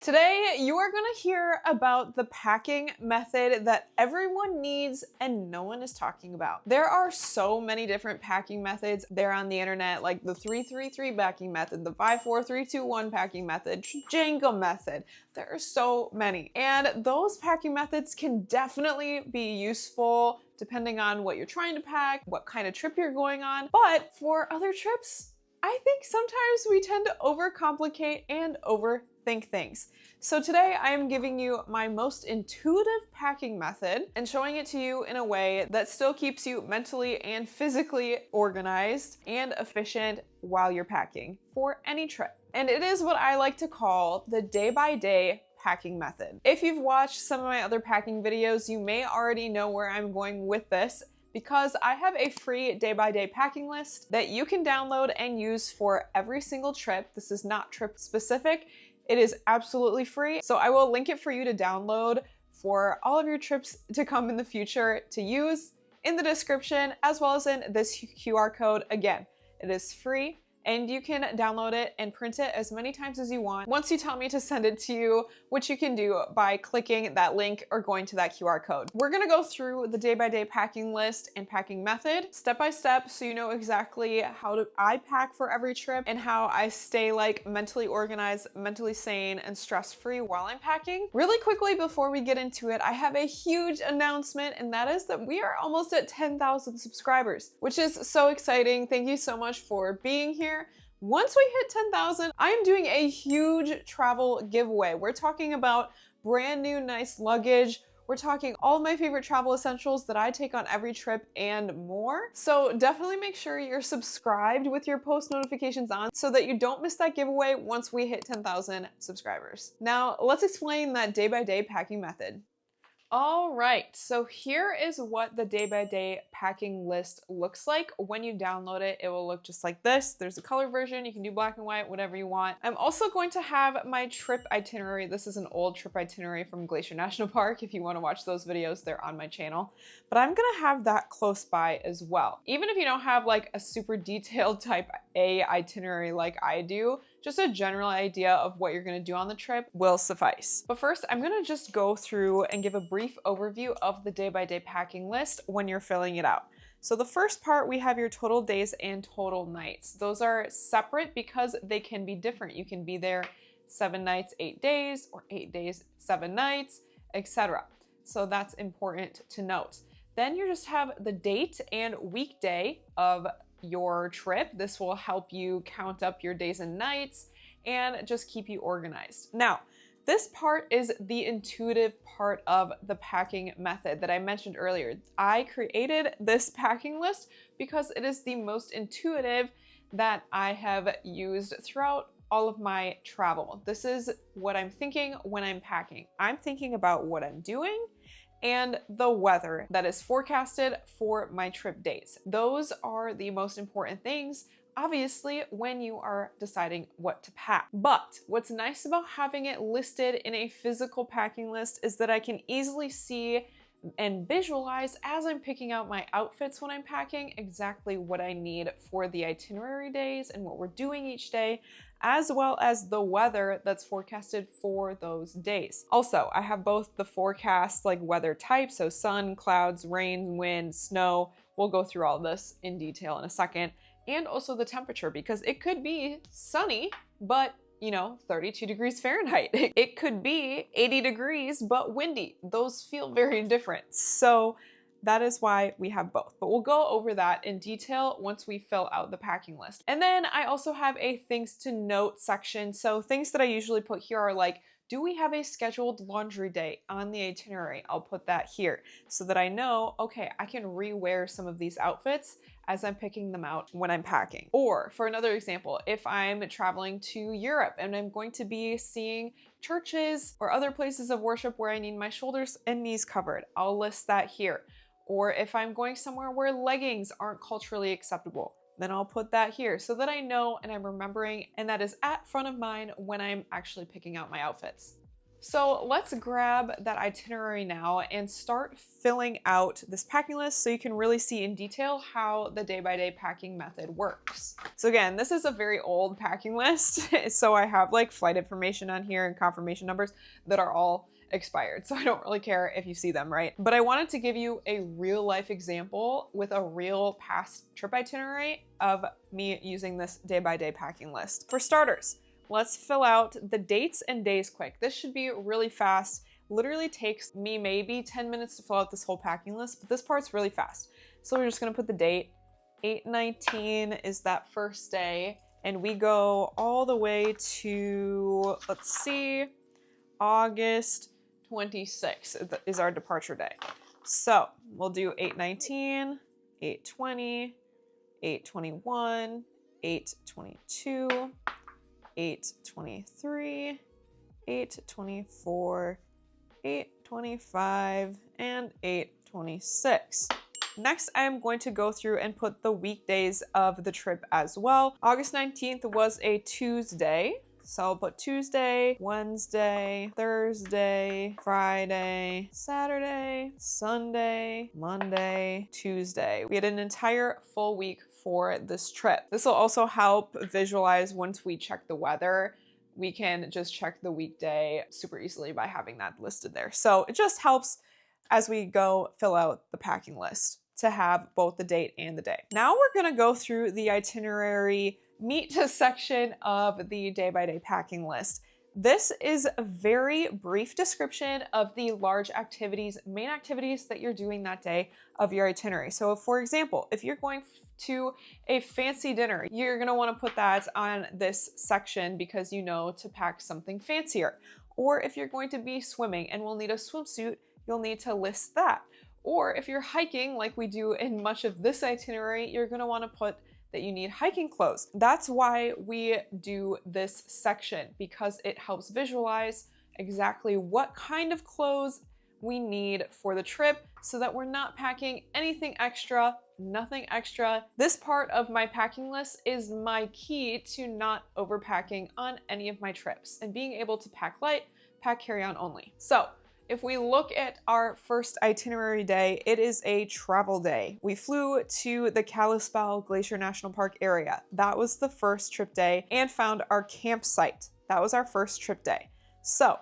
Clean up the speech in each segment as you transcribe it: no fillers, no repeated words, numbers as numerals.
Today, you are going to hear about the packing method that everyone needs and no one is talking about. There are so many different packing methods there on the internet, like the 3-3-3 packing method, the 5-4-3-2-1 packing method, Jenga method. There are so many. And those packing methods can definitely be useful depending on what you're trying to pack, what kind of trip you're going on. But for other trips, I think sometimes we tend to overcomplicate and overthink things. So today I am giving you my most intuitive packing method and showing it to you in a way that still keeps you mentally and physically organized and efficient while you're packing for any trip. And it is what I like to call the day-by-day packing method. If you've watched some of my other packing videos, you may already know where I'm going with this, because I have a free day-by-day packing list that you can download and use for every single trip. This is not trip specific. It is absolutely free. So I will link it for you to download for all of your trips to come in the future to use in the description, as well as in this QR code. Again, it is free and you can download it and print it as many times as you want once you tell me to send it to you, which you can do by clicking that link or going to that QR code. We're gonna go through the day-by-day packing list and packing method step by step so you know exactly how I pack for every trip and how I stay like mentally organized, mentally sane, and stress-free while I'm packing. Really quickly before we get into it, I have a huge announcement, and that is that we are almost at 10,000 subscribers, which is so exciting. Thank you so much for being here. Once we hit 10,000, I am doing a huge travel giveaway. We're talking about brand new nice luggage. We're talking all of my favorite travel essentials that I take on every trip and more. So definitely make sure you're subscribed with your post notifications on so that you don't miss that giveaway once we hit 10,000 subscribers. Now let's explain that day-by-day packing method. All right, so here is what the day-by-day packing list looks like. When you download it, it will look just like this. There's a color version. You can do black and white, whatever you want. I'm also going to have my trip itinerary. This is an old trip itinerary from Glacier National Park. If you want to watch those videos, they're on my channel. But I'm gonna have that close by as well. Even if you don't have like a super detailed type A itinerary like I do, just a general idea of what you're gonna do on the trip will suffice. But first, I'm gonna just go through and give a brief overview of the day-by-day packing list when you're filling it out. So the first part, we have your total days and total nights. Those are separate because they can be different. You can be there 7 nights, 8 days, or 8 days, 7 nights, etc. So that's important to note. Then you just have the date and weekday of your trip. This will help you count up your days and nights and just keep you organized. Now, this part is the intuitive part of the packing method that I mentioned earlier. I created this packing list because it is the most intuitive that I have used throughout all of my travel. This is what I'm thinking when I'm packing. I'm thinking about what I'm doing and the weather that is forecasted for my trip dates. Those are the most important things, obviously, when you are deciding what to pack. But what's nice about having it listed in a physical packing list is that I can easily see and visualize as I'm picking out my outfits when I'm packing exactly what I need for the itinerary days and what we're doing each day, as well as the weather that's forecasted for those days. Also, I have both the forecast like weather types, so sun, clouds, rain, wind, snow. We'll go through all this in detail in a second. And also the temperature, because it could be sunny, but 32 degrees Fahrenheit. It could be 80 degrees, but windy. Those feel very different. So that is why we have both. But we'll go over that in detail once we fill out the packing list. And then I also have a things to note section. So things that I usually put here are like, do we have a scheduled laundry day on the itinerary? I'll put that here so that I know, okay, I can re-wear some of these outfits as I'm picking them out when I'm packing. Or for another example, if I'm traveling to Europe and I'm going to be seeing churches or other places of worship where I need my shoulders and knees covered, I'll list that here. Or if I'm going somewhere where leggings aren't culturally acceptable, then I'll put that here so that I know and I'm remembering, and that is at front of mind when I'm actually picking out my outfits. So let's grab that itinerary now and start filling out this packing list so you can really see in detail how the day-by-day packing method works. So again, this is a very old packing list. So I have like flight information on here and confirmation numbers that are all expired. So I don't really care if you see them, right? But I wanted to give you a real life example with a real past trip itinerary of me using this day-by-day packing list. For starters, let's fill out the dates and days quick. This should be really fast. Literally takes me maybe 10 minutes to fill out this whole packing list, but this part's really fast. So we're just gonna put the date. 8/19 is that first day, and we go all the way to, let's see, August 26th is our departure day. So we'll do 8/19, 8/20, 8/21, 8/22, 8/23, 8/24, 8/25, and 8/26. Next, I am going to go through and put the weekdays of the trip as well. August 19th was a Tuesday. So I'll put Tuesday, Wednesday, Thursday, Friday, Saturday, Sunday, Monday, Tuesday. We had an entire full week for this trip. This will also help visualize once we check the weather. We can just check the weekday super easily by having that listed there. So it just helps as we go fill out the packing list to have both the date and the day. Now we're gonna go through the itinerary meat section of the day-by-day packing list. This is a very brief description of the large activities, main activities that you're doing that day of your itinerary. So for example, if you're going to a fancy dinner, you're gonna wanna put that on this section because you know to pack something fancier. Or if you're going to be swimming and will need a swimsuit, you'll need to list that. Or if you're hiking, like we do in much of this itinerary, you're gonna wanna put that you need hiking clothes. That's why we do this section, because it helps visualize exactly what kind of clothes we need for the trip so that we're not packing anything extra, nothing extra. This part of my packing list is my key to not overpacking on any of my trips and being able to pack light, pack carry-on only. So if we look at our first itinerary day, it is a travel day. We flew to the Kalispell Glacier National Park area. That was the first trip day, and found our campsite. That was our first trip day. So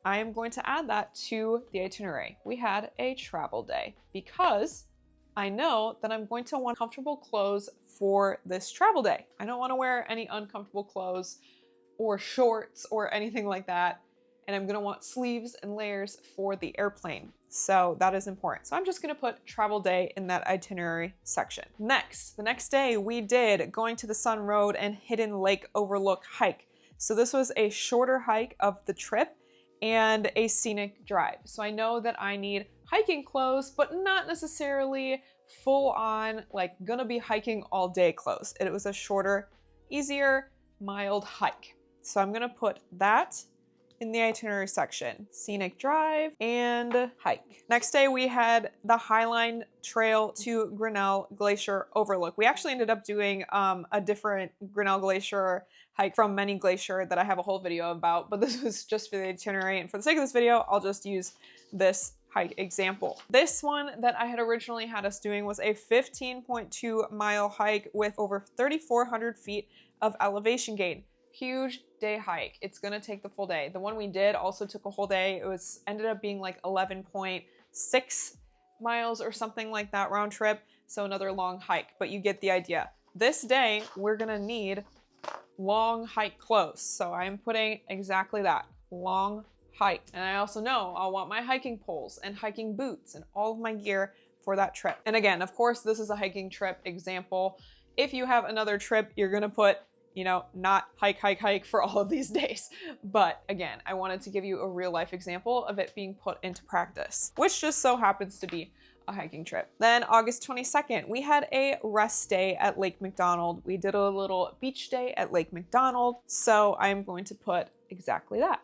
I am going to add that to the itinerary. We had a travel day because I know that I'm going to want comfortable clothes for this travel day. I don't want to wear any uncomfortable clothes or shorts or anything like that. And I'm gonna want sleeves and layers for the airplane. So that is important. So I'm just gonna put travel day in that itinerary section. Next, the next day we did going to the Sun Road and Hidden Lake Overlook hike. So this was a shorter hike of the trip and a scenic drive. So I know that I need hiking clothes, but not necessarily full on, like gonna be hiking all day clothes. It was a shorter, easier, mild hike. So I'm gonna put that in the itinerary section, scenic drive and hike. Next day we had the Highline Trail to Grinnell Glacier Overlook. We actually ended up doing a different Grinnell Glacier hike from Many Glacier that I have a whole video about, but this was just for the itinerary, and for the sake of this video, I'll just use this hike example. This one that I had originally had us doing was a 15.2 mile hike with over 3,400 feet of elevation gain. Huge day hike. It's gonna take the full day. The one we did also took a whole day. It ended up being like 11.6 miles or something like that round trip. So another long hike, but you get the idea. This day, we're gonna need long hike clothes. So I'm putting exactly that, long hike. And I also know I'll want my hiking poles and hiking boots and all of my gear for that trip. And again, of course, this is a hiking trip example. If you have another trip, you're gonna put, you know, not hike, hike, hike for all of these days. But again, I wanted to give you a real life example of it being put into practice, which just so happens to be a hiking trip. Then August 22nd, we had a rest day at Lake McDonald. We did a little beach day at Lake McDonald. So I'm going to put exactly that,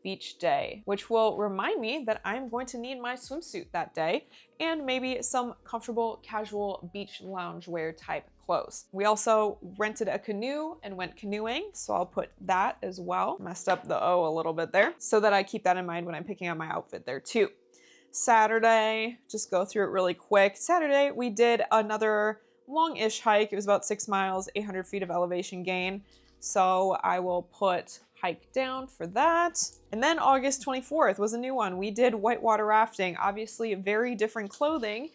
beach day, which will remind me that I'm going to need my swimsuit that day and maybe some comfortable casual beach loungewear type clothes. We also rented a canoe and went canoeing, so I'll put that as well. Messed up the O a little bit there, so that I keep that in mind when I'm picking out my outfit there too. Saturday, just go through it really quick. Saturday, we did another long-ish hike. It was about 6 miles, 800 feet of elevation gain. So I will put hike down for that. And then August 24th was a new one. We did whitewater rafting. Obviously very different clothing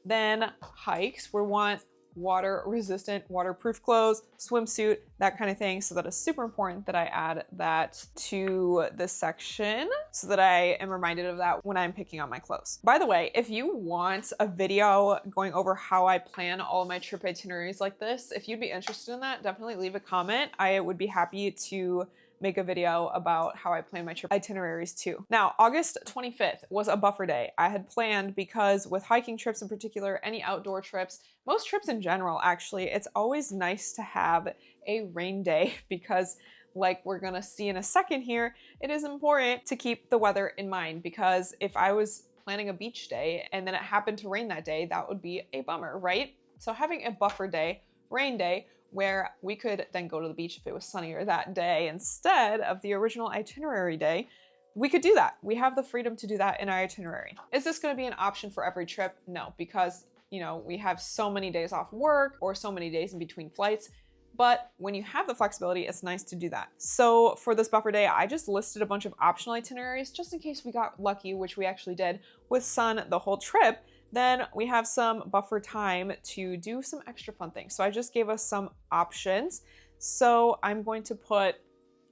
than hikes. We want water resistant, waterproof clothes, swimsuit, that kind of thing. So that is super important that I add that to this section so that I am reminded of that when I'm picking out my clothes. By the way, if you want a video going over how I plan all of my trip itineraries like this, if you'd be interested in that, definitely leave a comment. I would be happy to make a video about how I plan my trip itineraries too. Now, August 25th was a buffer day. I had planned because with hiking trips in particular, any outdoor trips, most trips in general actually, it's always nice to have a rain day because like we're gonna see in a second here, it is important to keep the weather in mind because if I was planning a beach day and then it happened to rain that day, that would be a bummer, right? So having a buffer day, rain day, where we could then go to the beach if it was sunnier that day instead of the original itinerary day, we could do that. We have the freedom to do that in our itinerary. Is this going to be an option for every trip? No, because we have so many days off work or so many days in between flights. But when you have the flexibility, it's nice to do that. So for this buffer day, I just listed a bunch of optional itineraries just in case we got lucky, which we actually did with sun the whole trip. Then we have some buffer time to do some extra fun things. So I just gave us some options. So I'm going to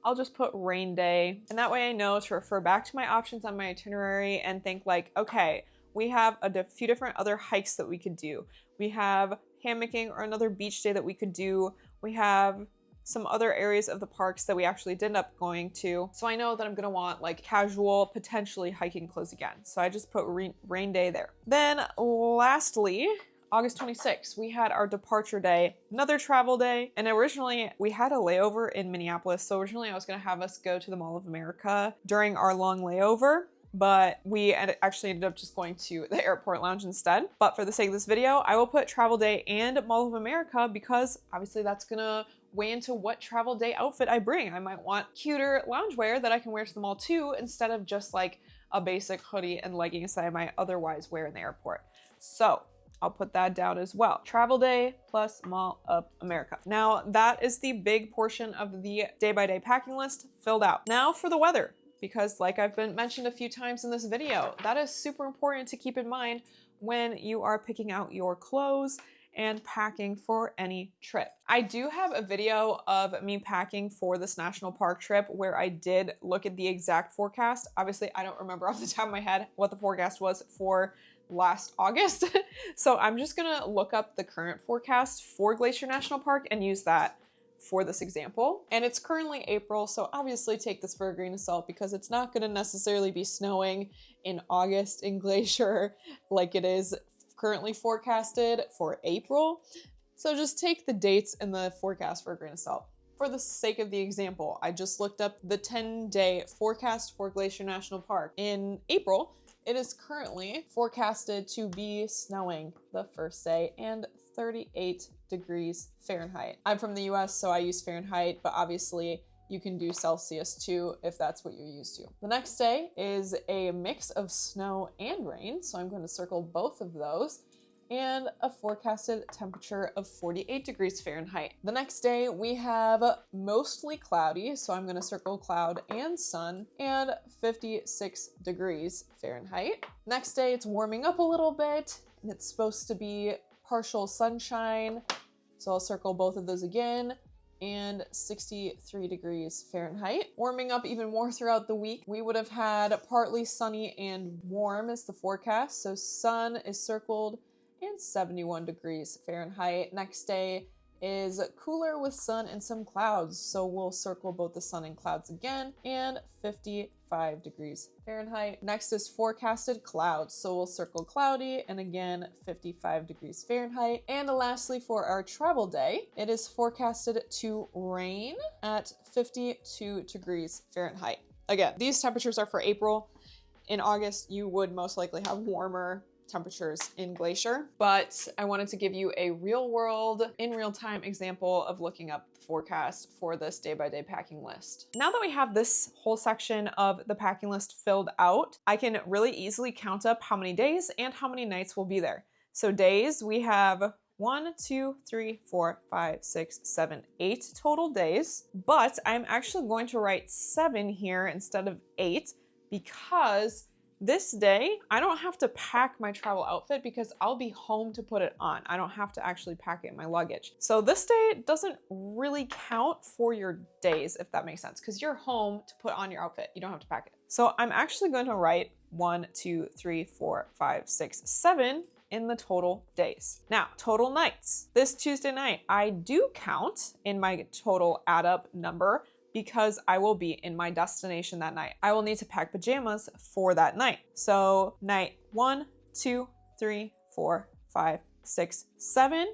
I'll just put rain day. And that way I know to refer back to my options on my itinerary and think like, okay, we have a few different other hikes that we could do. We have hammocking or another beach day that we could do. We have some other areas of the parks that we actually did end up going to. So I know that I'm gonna want like casual, potentially hiking clothes again. So I just put rain day there. Then lastly, August 26th, we had our departure day, another travel day. And originally we had a layover in Minneapolis. So originally I was gonna have us go to the Mall of America during our long layover, but we actually ended up just going to the airport lounge instead. But for the sake of this video, I will put travel day and Mall of America because obviously that's gonna weigh into what travel day outfit I bring. I might want cuter loungewear that I can wear to the mall too, instead of just like a basic hoodie and leggings that I might otherwise wear in the airport. So I'll put that down as well. Travel day plus Mall of America. Now that is the big portion of the day-by-day packing list filled out. Now for the weather, because like I've been mentioned a few times in this video, that is super important to keep in mind when you are picking out your clothes and packing for any trip. I do have a video of me packing for this national park trip where I did look at the exact forecast. Obviously, I don't remember off the top of my head what the forecast was for last August. So I'm just gonna look up the current forecast for Glacier National Park and use that for this example. And it's currently April, so obviously take this for a grain of salt because it's not gonna necessarily be snowing in August in Glacier like it is currently forecasted for April. So just take the dates and the forecast for a grain of salt. For the sake of the example, I just looked up the 10-day forecast for Glacier National Park. In April, it is currently forecasted to be snowing the first day and 38 degrees Fahrenheit. I'm from the US, so I use Fahrenheit, but obviously you can do Celsius too if that's what you're used to. The next day is a mix of snow and rain, so I'm going to circle both of those, and a forecasted temperature of 48 degrees Fahrenheit. The next day we have mostly cloudy, so I'm going to circle cloud and sun, and 56 degrees Fahrenheit. Next day it's warming up a little bit, and it's supposed to be partial sunshine, so I'll circle both of those again, and 63 degrees Fahrenheit. Warming up even more throughout the week. We would have had partly sunny and warm as the forecast. So sun is circled and 71 degrees Fahrenheit. Next day is cooler with sun and some clouds. So we'll circle both the sun and clouds again, and 55 degrees Fahrenheit. Next is forecasted clouds. So we'll circle cloudy and again 55 degrees Fahrenheit. And lastly, for our travel day, it is forecasted to rain at 52 degrees Fahrenheit. again, these temperatures are for April. In August, you would most likely have warmer temperatures in Glacier, but I wanted to give you a real world, in real time example of looking up the forecast for this day-by-day packing list. Now that we have this whole section of the packing list filled out, I can really easily count up how many days and how many nights will be there. So days, we have 1, 2, 3, 4, 5, 6, 7, 8 total days, but I'm actually going to write 7 here instead of 8 because this day, I don't have to pack my travel outfit because I'll be home to put it on. I don't have to actually pack it in my luggage. So this day doesn't really count for your days, if that makes sense, because you're home to put on your outfit. You don't have to pack it. So I'm actually going to write 1, 2, 3, 4, 5, 6, 7 in the total days. Now, total nights. This Tuesday night, I do count in my total add up number because I will be in my destination that night. I will need to pack pajamas for that night. So night 1, 2, 3, 4, 5, 6, 7.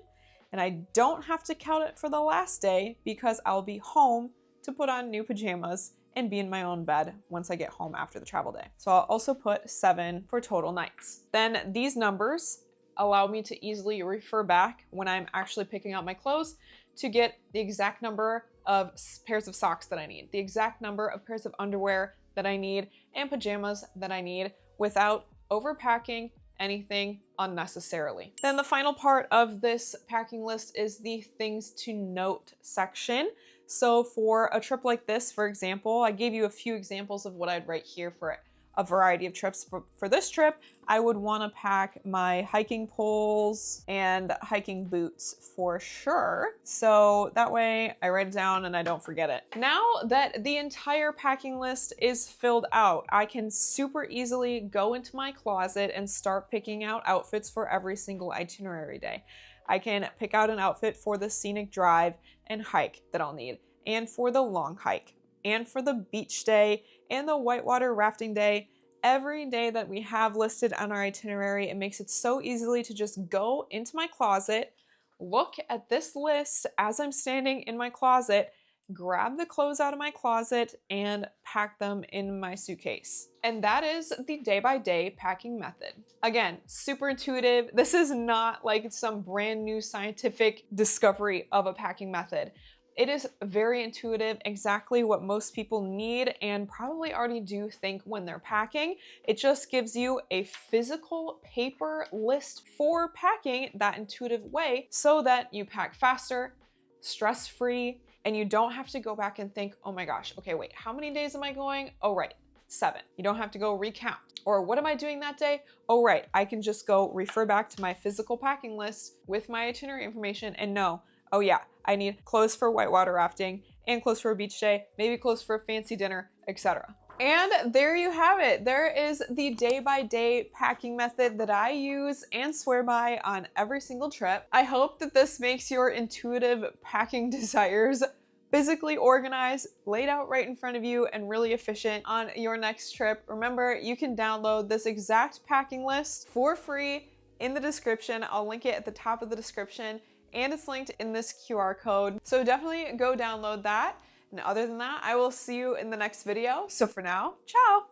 And I don't have to count it for the last day because I'll be home to put on new pajamas and be in my own bed once I get home after the travel day. So I'll also put 7 for total nights. Then these numbers allow me to easily refer back when I'm actually picking out my clothes to get the exact number of pairs of socks that I need, the exact number of pairs of underwear that I need, and pajamas that I need without overpacking anything unnecessarily. Then the final part of this packing list is the things to note section. So for a trip like this, for example, I gave you a few examples of what I'd write here for a variety of trips. For this trip, I would want to pack my hiking poles and hiking boots for sure. So that way I write it down and I don't forget it. Now that the entire packing list is filled out, I can super easily go into my closet and start picking out outfits for every single itinerary day. I can pick out an outfit for the scenic drive and hike that I'll need, and for the long hike, and for the beach day, and the whitewater rafting day. Every day that we have listed on our itinerary, it makes it so easily to just go into my closet, look at this list as I'm standing in my closet, grab the clothes out of my closet, and pack them in my suitcase. And that is the day-by-day packing method. Again, super intuitive. This is not like some brand new scientific discovery of a packing method. It is very intuitive, exactly what most people need and probably already do think when they're packing. It just gives you a physical paper list for packing that intuitive way so that you pack faster, stress-free, and you don't have to go back and think, oh my gosh, okay, wait, how many days am I going? Oh, right, 7. You don't have to go recount. Or what am I doing that day? Oh, right, I can just go refer back to my physical packing list with my itinerary information and know, oh yeah, I need clothes for whitewater rafting and clothes for a beach day, maybe clothes for a fancy dinner, etc. And there you have it. There is the day-by-day packing method that I use and swear by on every single trip. I hope that this makes your intuitive packing desires physically organized, laid out right in front of you, and really efficient on your next trip. Remember, you can download this exact packing list for free in the description. I'll link it at the top of the description, and it's linked in this QR code. So definitely go download that. And other than that, I will see you in the next video. So for now, ciao.